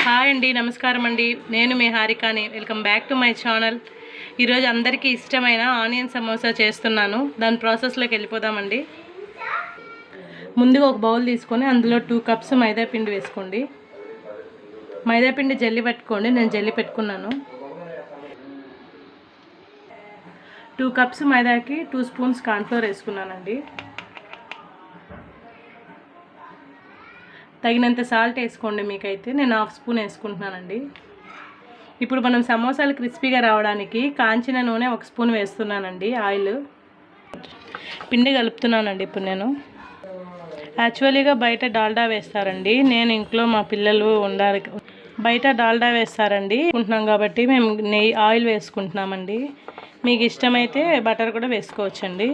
Hi అండి, నమస్కారం అండి. నేను మీ హారికాని. Welcome back to my channel. ఈరోజు అందరికీ ఇష్టమైన ఆనియన్ సమోసా చేస్తున్నాను. దాని ప్రాసెస్లోకి వెళ్ళిపోదామండి. ముందుగా ఒక బౌల్ తీసుకొని అందులో 2 కప్స్ మైదా పిండి వేసుకోండి. మైదా పిండి జల్లి పెట్టుకోండి. నేను జల్లి పెట్టుకున్నాను. 2 కప్స్ మైదాకి 2 స్పూన్స్ కార్న్ఫ్లోర్ వేసుకున్నానండి. తగినంత సాల్ట్ వేసుకోండి. మీకైతే నేను 1/2 స్పూన్ వేసుకుంటున్నానండి. ఇప్పుడు మనం సమోసాలు క్రిస్పీగా రావడానికి కాంచిన నూనె 1 స్పూన్ వేస్తున్నానండి. ఆయిల్ పిండి కలుపుతున్నానండి. ఇప్పుడు నేను యాక్చువల్లీగా బయట డాల్డా వేస్తారండి. నేను ఇంట్లో మా పిల్లలు ఉండాలి, బయట డాల్డా వేస్తారండి అనుకుంటున్నాం కాబట్టి మేము నెయ్యి ఆయిల్ వేసుకుంటున్నామండి. మీకు ఇష్టమైతే బటర్ కూడా వేసుకోవచ్చండి.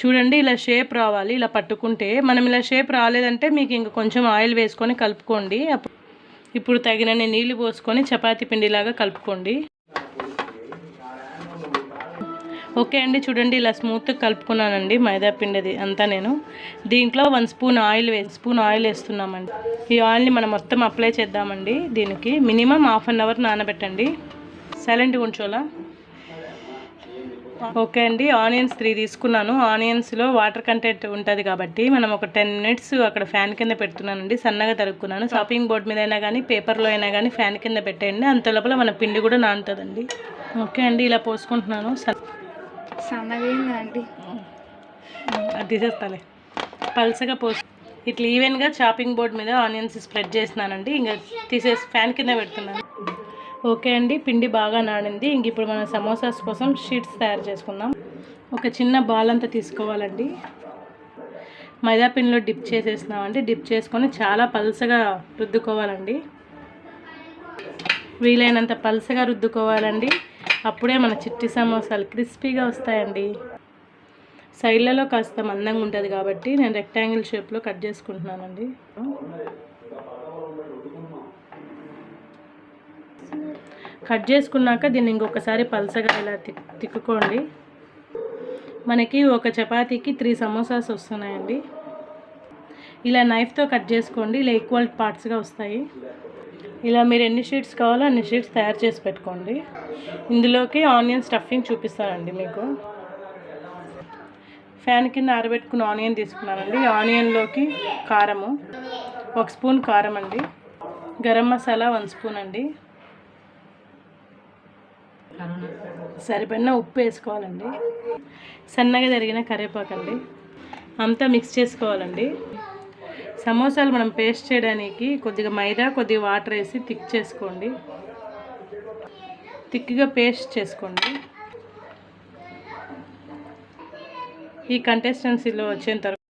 చూడండి, ఇలా షేప్ రావాలి. ఇలా పట్టుకుంటే మనం ఇలా షేప్ రాలేదంటే మీకు ఇంక కొంచెం ఆయిల్ వేసుకొని కలుపుకోండి. ఇప్పుడు తగినన్ని నీళ్లు పోసుకొని చపాతీ పిండిలాగా కలుపుకోండి. ఓకే అండి, చూడండి ఇలా స్మూత్గా కలుపుకున్నానండి మైదా పిండిది అంతా. నేను దీంట్లో 1 స్పూన్ ఆయిల్ వేస్తున్నామండి. ఈ ఆయిల్ని మనం మొత్తం అప్లై చేద్దామండి. దీనికి మినిమం 1/2 అవర్ నానబెట్టండి. సైలెంట్గా ఉంచోలా. ఓకే అండి, ఆనియన్స్ 3 తీసుకున్నాను. ఆనియన్స్లో వాటర్ కంటెంట్ ఉంటుంది కాబట్టి మనం ఒక 10 మినిట్స్ అక్కడ ఫ్యాన్ కింద పెడుతున్నానండి. సన్నగా తరుక్కున్నాను. షాపింగ్ బోర్డ్ మీద అయినా కానీ పేపర్లో అయినా కానీ ఫ్యాన్ కింద పెట్టేయండి. అంత లోపల మన పిండి కూడా నానుతుందండి. ఓకే అండి, ఇలా పోసుకుంటున్నాను. సన్నగా అండి, అది తీసేస్తాలే. పల్సగా ఇట్లా ఈవెన్గా షాపింగ్ బోర్డ్ మీద ఆనియన్స్ స్ప్రెడ్ చేస్తున్నానండి. ఇంకా తీసేసి ఫ్యాన్ కింద పెడుతున్నాను. ఓకే అండి, పిండి బాగా నానింది. ఇంక ఇప్పుడు మనం సమోసాస్ కోసం షీట్స్ తయారు చేసుకుందాం. ఒక చిన్న బాల్ అంతా తీసుకోవాలండి. మైదా పిండిలో డిప్ చేసేసినామండి. డిప్ చేసుకొని చాలా పల్సగా రుద్దుకోవాలండి. వీలైనంత పల్సగా రుద్దుకోవాలండి. అప్పుడే మన చిట్టి సమోసాలు క్రిస్పీగా వస్తాయండి. సైడ్లలో కాస్త మందంగా ఉంటుంది కాబట్టి నేను రెక్టాంగిల్ షేప్లో కట్ చేసుకుంటున్నానండి. కట్ చేసుకున్నాక దీన్ని ఇంకొకసారి పల్సగా ఇలా తిక్కుకోండి. మనకి ఒక చపాతీకి 3 సమోసాస్ వస్తున్నాయండి. ఇలా నైఫ్తో కట్ చేసుకోండి. ఇలా ఈక్వల్ పార్ట్స్గా వస్తాయి. ఇలా మీరు ఎన్ని షీట్స్ కావాలో అన్ని షీట్స్ తయారు చేసి పెట్టుకోండి. ఇందులోకి ఆనియన్ స్టఫింగ్ చూపిస్తానండి మీకు. ఫ్యాన్ కింద ఆరబెట్టుకున్న ఆనియన్ తీసుకున్నానండి. ఆనియన్లోకి కారము 1 స్పూన్ కారం అండి. గరం మసాలా 1 స్పూన్ అండి. సరిపడిన ఉప్పు వేసుకోవాలండి. సన్నగా తరిగిన కరివేపాకండి. అంతా మిక్స్ చేసుకోవాలండి. సమోసాలు మనం పేస్ట్ చేయడానికి కొద్దిగా మైదా, కొద్దిగా వాటర్ వేసి చేసుకోండి. థిక్గా పేస్ట్ చేసుకోండి. ఈ కన్సిస్టెన్సీలో వచ్చేంత వరకు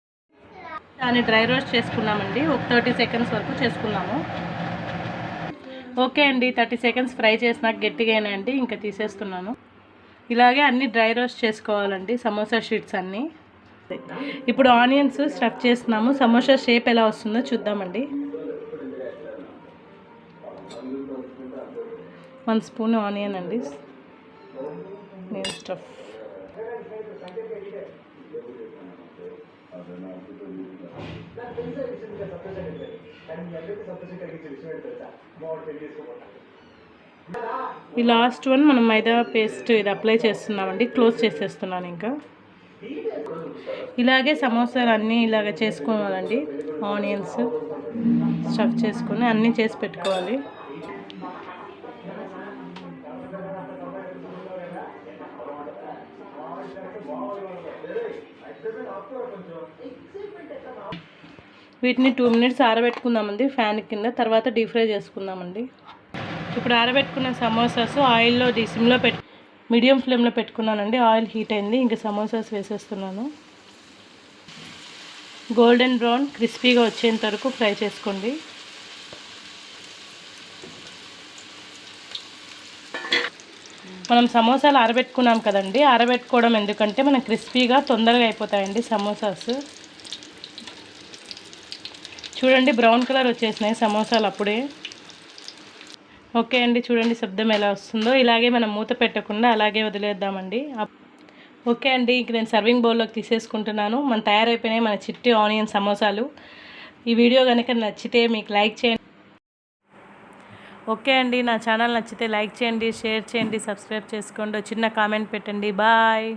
దాన్ని డ్రై రోస్ట్ చేసుకున్నామండి. ఒక 30 సెకండ్స్ వరకు చేసుకున్నాము. ఓకే అండి, 30 సెకండ్స్ ఫ్రై చేసినాక గట్టిగా అయినాయండి. ఇంకా తీసేస్తున్నాను. ఇలాగే అన్నీ డ్రై రోస్ట్ చేసుకోవాలండి సమోసా షీట్స్ అన్నీ. ఇప్పుడు ఆనియన్స్ స్టఫ్ చేస్తున్నాము. సమోసా షేప్ ఎలా వస్తుందో చూద్దామండి. 1 స్పూన్ ఆనియన్ అండి. నేను స్టఫ్ ఈ లాస్ట్ వన్ మనం మైదా పేస్ట్ ఇది అప్లై చేస్తున్నామండి. క్లోజ్ చేసేస్తున్నాను. ఇంకా ఇలాగే సమోసాలు అన్నీ ఇలాగ చేసుకోవాలండి. ఆనియన్స్ స్టఫ్ చేసుకొని అన్నీ చేసి పెట్టుకోవాలి. వీటిని 2 మినిట్స్ ఆరబెట్టుకుందామండి ఫ్యాన్ కింద. తర్వాత డీప్ ఫ్రై చేసుకుందామండి. ఇప్పుడు ఆరబెట్టుకున్న సమోసాస్ ఆయిల్లో సిమ్లో మీడియం ఫ్లేమ్లో పెట్టుకున్నానండి. ఆయిల్ హీట్ అయింది. ఇంకా సమోసాస్ వేసేస్తున్నాను. గోల్డెన్ బ్రౌన్ క్రిస్పీగా వచ్చేంత వరకు ఫ్రై చేసుకోండి. మనం సమోసాలు ఆరబెట్టుకున్నాం కదండి. ఆరబెట్టుకోవడం ఎందుకంటే మనం క్రిస్పీగా తొందరగా అయిపోతాయండి సమోసాస్. చూడండి, బ్రౌన్ కలర్ వచ్చేసినాయి సమోసాలు అప్పుడే. ఓకే అండి, చూడండి శబ్దం ఎలా వస్తుందో. ఇలాగే మనం మూత పెట్టకుండా అలాగే వదిలేద్దామండి. ఓకే అండి, ఇంక నేను సర్వింగ్ బౌల్లోకి తీసేసుకుంటున్నాను. మన తయారైపోయినాయి మన చిట్టి ఆనియన్ సమోసాలు. ఈ వీడియో కనుక నచ్చితే మీకు లైక్ చేయండి. ఓకే అండి, నా ఛానల్ నచ్చితే లైక్ చేయండి, షేర్ చేయండి, సబ్స్క్రైబ్ చేసుకోండి, చిన్న కామెంట్ పెట్టండి. బాయ్.